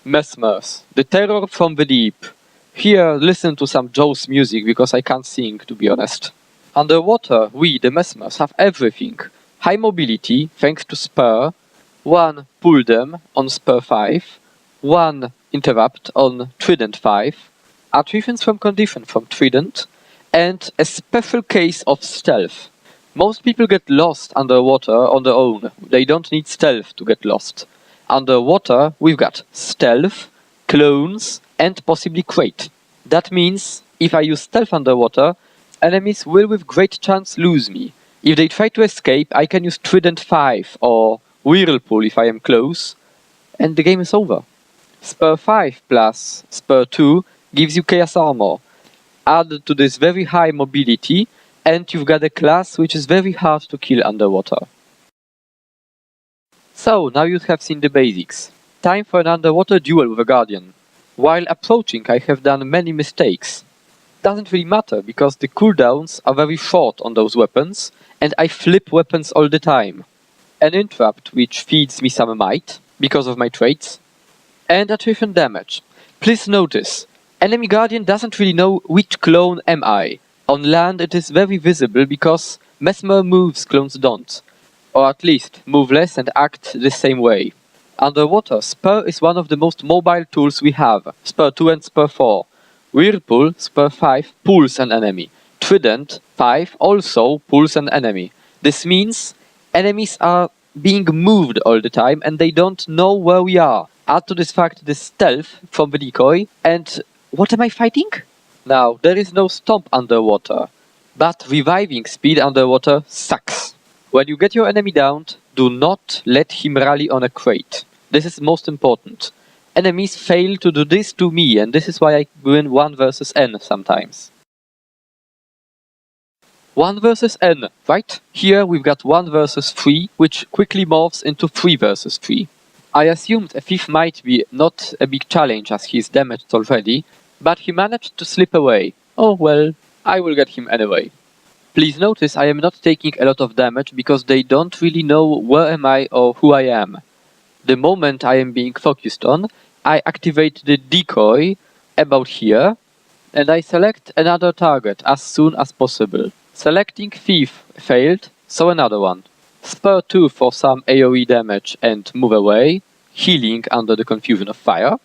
Mesmers, the terror from the deep. Here, listen to some Joe's music because I can't sing, to be honest. Underwater, we, the Mesmers, have everything. High mobility, thanks to spur, 1 pull them on spur 5, 1 interrupt on trident 5, attritions from condition from trident, and a special case of stealth. Most people get lost underwater on their own. They don't need stealth to get lost. Underwater, we've got stealth, clones, and possibly krait. That means, if I use stealth underwater, enemies will with great chance lose me. If they try to escape, I can use Trident 5 or Whirlpool if I am close, and the game is over. Spur 5 plus Spur 2 gives you Chaos Armor. Add to this very high mobility, and you've got a class which is very hard to kill underwater. So, now you have seen the basics. Time for an underwater duel with a Guardian. While approaching, I have done many mistakes. Doesn't really matter, because the cooldowns are very short on those weapons, and I flip weapons all the time. An interrupt which feeds me some might, because of my traits, and attrition damage. Please notice, enemy Guardian doesn't really know which clone am I. On land it is very visible because Mesmer moves clones don't. Or at least move less and act the same way. Underwater, Spur is one of the most mobile tools we have, Spur 2 and Spur 4. Whirlpool, Spur 5, pulls an enemy. Trident 5 also pulls an enemy. This means enemies are being moved all the time and they don't know where we are. Add to this fact the stealth from the decoy, and what am I fighting? Now, there is no stomp underwater, but reviving speed underwater sucks. When you get your enemy downed, do not let him rally on a krait. This is most important. Enemies fail to do this to me, and this is why I win 1 versus N sometimes. 1 versus N, right? Here we've got 1 versus 3, which quickly morphs into 3 versus 3. I assumed a thief might be not a big challenge as he is damaged already, but he managed to slip away. Oh well, I will get him anyway. Please notice I am not taking a lot of damage because they don't really know where am I or who I am. The moment I am being focused on, I activate the decoy about here, and I select another target as soon as possible. Selecting thief failed, so another one. Spur 2 for some AoE damage and move away, healing under the confusion of fire.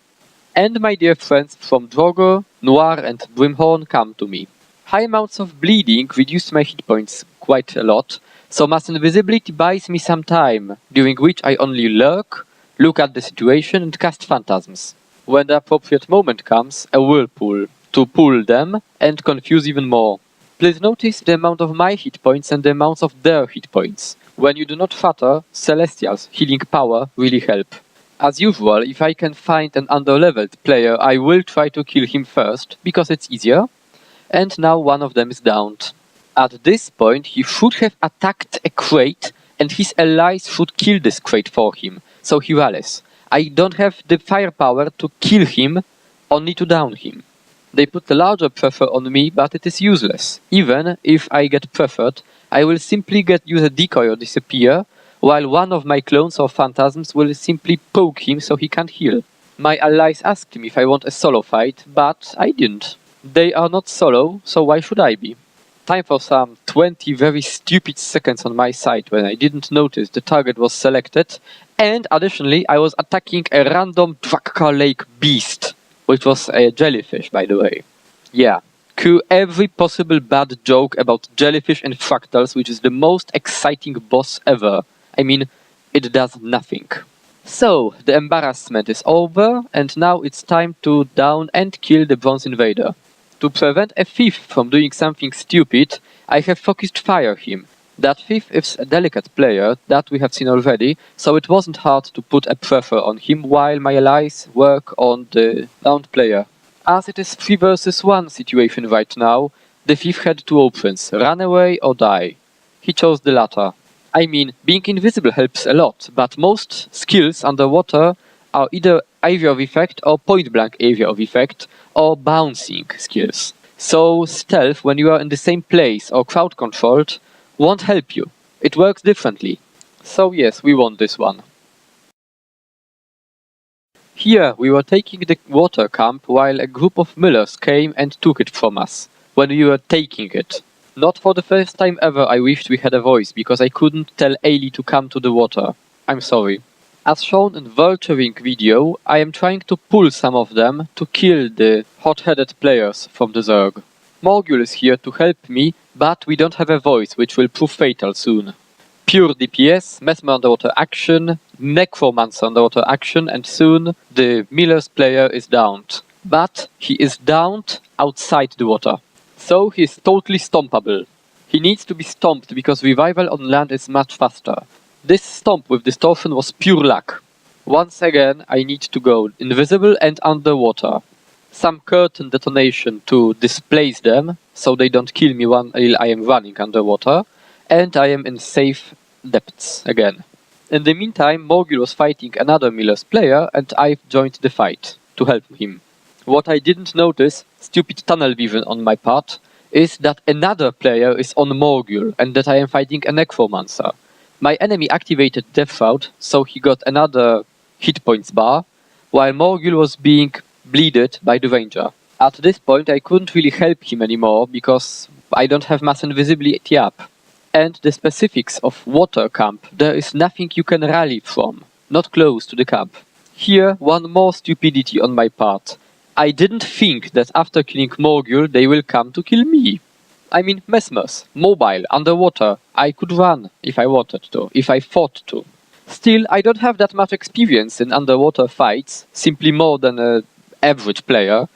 And my dear friends from Drogo, Noir and Brimhorn come to me. High amounts of bleeding reduced my hit points quite a lot, so mass invisibility buys me some time, during which I only lurk, look at the situation and cast phantasms. When the appropriate moment comes, a whirlpool, to pull them and confuse even more. Please notice the amount of my hit points and the amounts of their hit points. When you do not fatter, Celestial's healing power really help. As usual, if I can find an underleveled player, I will try to kill him first, because it's easier. And now one of them is downed. At this point, he should have attacked a krait, and his allies should kill this krait for him, so he rallies. I don't have the firepower to kill him, only to down him. They put the larger pressure on me, but it is useless. Even if I get pressured, I will simply use a decoy or disappear, while one of my clones or phantasms will simply poke him so he can't heal. My allies asked me if I want a solo fight, but I didn't. They are not solo, so why should I be? Time for some 20 very stupid seconds on my side when I didn't notice the target was selected, and additionally I was attacking a random Drakka Lake beast, which was a jellyfish, by the way. Yeah, cue every possible bad joke about jellyfish and fractals, which is the most exciting boss ever. I mean, it does nothing. So, the embarrassment is over, and now it's time to down and kill the Bronze Invader. To prevent a thief from doing something stupid, I have focused fire him. That thief is a delicate player, that we have seen already, so it wasn't hard to put a pressure on him while my allies work on the downed player. As it is 3 versus 1 situation right now, the thief had 2 options, run away or die. He chose the latter. I mean, being invisible helps a lot, but most skills underwater are either area of effect or point blank area of effect, or bouncing skills. So stealth, when you are in the same place or crowd controlled, won't help you. It works differently. So yes, we won this one. Here we were taking the water camp while a group of millers came and took it from us, when we were taking it. Not for the first time ever I wished we had a voice, because I couldn't tell Ailey to come to the water. I'm sorry. As shown in Vulturing video, I am trying to pull some of them to kill the hot-headed players from the Zerg. Morgul is here to help me, but we don't have a voice, which will prove fatal soon. Pure DPS, Mesmer underwater action, Necromancer underwater action, and soon the Miller's player is downed. But he is downed outside the water. So he is totally stompable. He needs to be stomped because revival on land is much faster. This stomp with distortion was pure luck. Once again I need to go invisible and underwater. Some curtain detonation to displace them, so they don't kill me while I am running underwater, and I am in safe depths again. In the meantime, Morgul was fighting another Miller's player, and I've joined the fight to help him. What I didn't notice, stupid tunnel vision on my part, is that another player is on Morgul, and that I am fighting a Necromancer. My enemy activated Death Shroud, so he got another hit points bar, while Morgul was being bleeded by the Ranger. At this point I couldn't really help him anymore because I don't have mass invisibility up. And the specifics of water camp, there is nothing you can rally from, not close to the camp. Here one more stupidity on my part. I didn't think that after killing Morgul they will come to kill me. I mean Mesmers, mobile, underwater, I could run if I wanted to, if I fought to. Still, I don't have that much experience in underwater fights, simply more than an average player,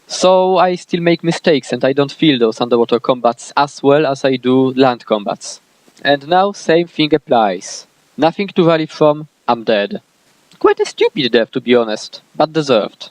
so I still make mistakes and I don't feel those underwater combats as well as I do land combats. And now same thing applies. Nothing to rally from, I'm dead. Quite a stupid death to be honest, but deserved.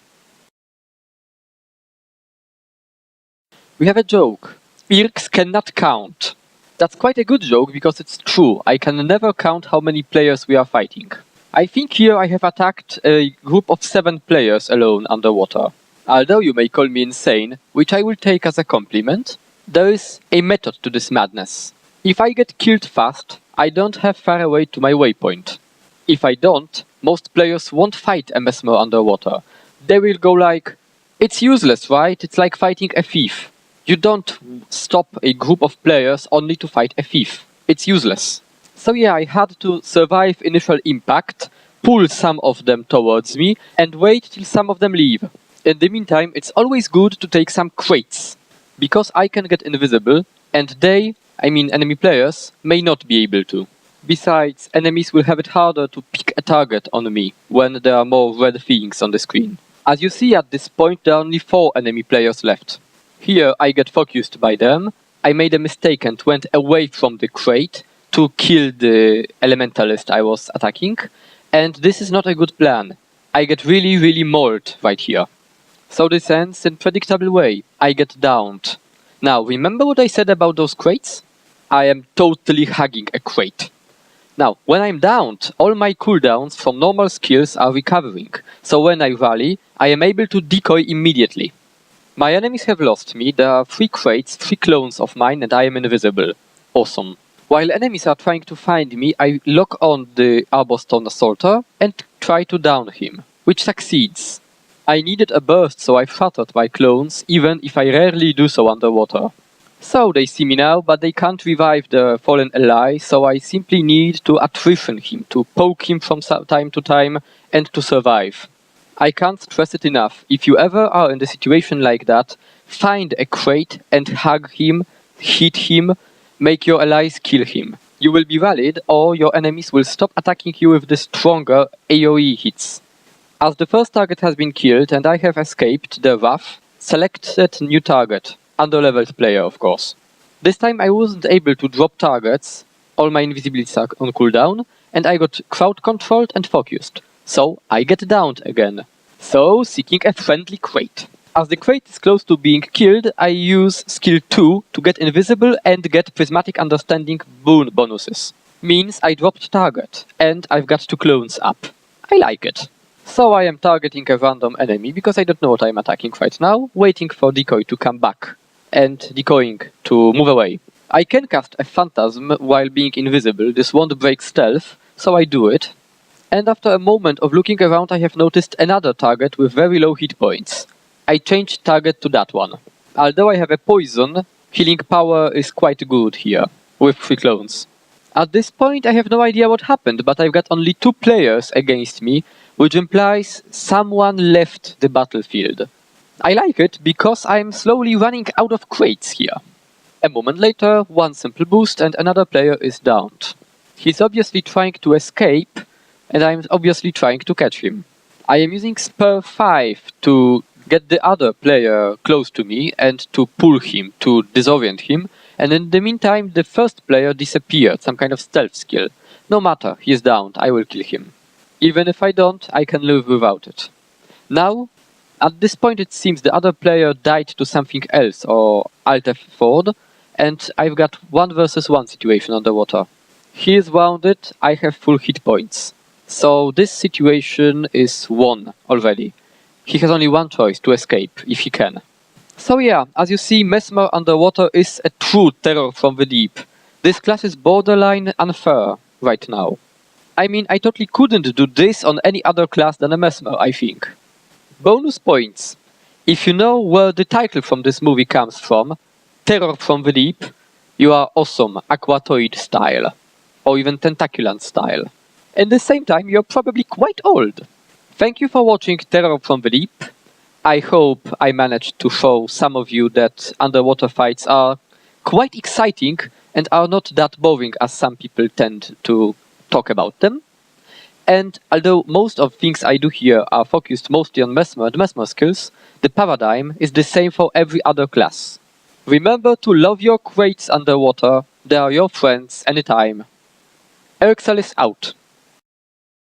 We have a joke. Irks cannot count. That's quite a good joke because it's true. I can never count how many players we are fighting. I think here I have attacked a group of 7 players alone underwater. Although you may call me insane, which I will take as a compliment, there is a method to this madness. If I get killed fast, I don't have far away to my waypoint. If I don't, most players won't fight a Mesmer underwater. They will go like, it's useless, right? It's like fighting a thief. You don't stop a group of players only to fight a thief. It's useless. So yeah, I had to survive initial impact, pull some of them towards me, and wait till some of them leave. In the meantime, it's always good to take some kraits, because I can get invisible, and they, I mean enemy players, may not be able to. Besides, enemies will have it harder to pick a target on me when there are more red things on the screen. As you see at this point, there are only 4 enemy players left. Here I get focused by them. I made a mistake and went away from the krait to kill the elementalist I was attacking, and this is not a good plan. I get really mauled right here. So this ends in a predictable way. I get downed. Now, remember what I said about those kraits? I am totally hugging a krait. Now, when I'm downed, all my cooldowns from normal skills are recovering, so when I rally, I am able to decoy immediately. My enemies have lost me, there are 3 kraits, 3 clones of mine, and I am invisible. Awesome. While enemies are trying to find me, I lock on the Arborstone Assaulter and try to down him, which succeeds. I needed a burst, so I shattered my clones, even if I rarely do so underwater. So they see me now, but they can't revive the fallen ally, so I simply need to attrition him, to poke him from time to time, and to survive. I can't stress it enough, if you ever are in a situation like that, find a krait and hug him, hit him, make your allies kill him. You will be valid, or your enemies will stop attacking you with the stronger AoE hits. As the first target has been killed and I have escaped the wrath, select new target. Underleveled player, of course. This time I wasn't able to drop targets, all my invisibilities are on cooldown, and I got crowd controlled and focused. So I get downed again. So seeking a friendly krait. As the krait is close to being killed, I use skill 2 to get invisible and get prismatic understanding boon bonuses. Means I dropped target, and I've got 2 clones up. I like it. So I am targeting a random enemy because I don't know what I'm attacking right now, waiting for decoy to come back. And decoying to move away. I can cast a phantasm while being invisible, this won't break stealth, so I do it. And after a moment of looking around, I have noticed another target with very low hit points. I changed target to that one. Although I have a poison, healing power is quite good here, with 3 clones. At this point I have no idea what happened, but I've got only 2 players against me, which implies someone left the battlefield. I like it because I'm slowly running out of crates here. A moment later, one simple boost and another player is downed. He's obviously trying to escape, and I'm obviously trying to catch him. I am using spur 5 to get the other player close to me and to pull him, to disorient him, and in the meantime the first player disappeared, some kind of stealth skill. No matter, he is downed, I will kill him. Even if I don't, I can live without it. Now, at this point it seems the other player died to something else, or Alt F4, and I've got 1 versus 1 situation underwater. He is wounded, I have full hit points. So this situation is won already. He has only one choice, to escape, if he can. So yeah, as you see, Mesmer underwater is a true terror from the deep. This class is borderline unfair right now. I mean, I totally couldn't do this on any other class than a Mesmer, I think. Bonus points. If you know where the title from this movie comes from, Terror from the Deep, you are awesome, Aquatoid style. Or even Tentaculant style. At the same time, you're probably quite old. Thank you for watching Terror from the Deep. I hope I managed to show some of you that underwater fights are quite exciting and are not that boring as some people tend to talk about them. And although most of things I do here are focused mostly on Mesmer and Mesmer skills, the paradigm is the same for every other class. Remember to love your crates underwater, they are your friends anytime. Erxalis out.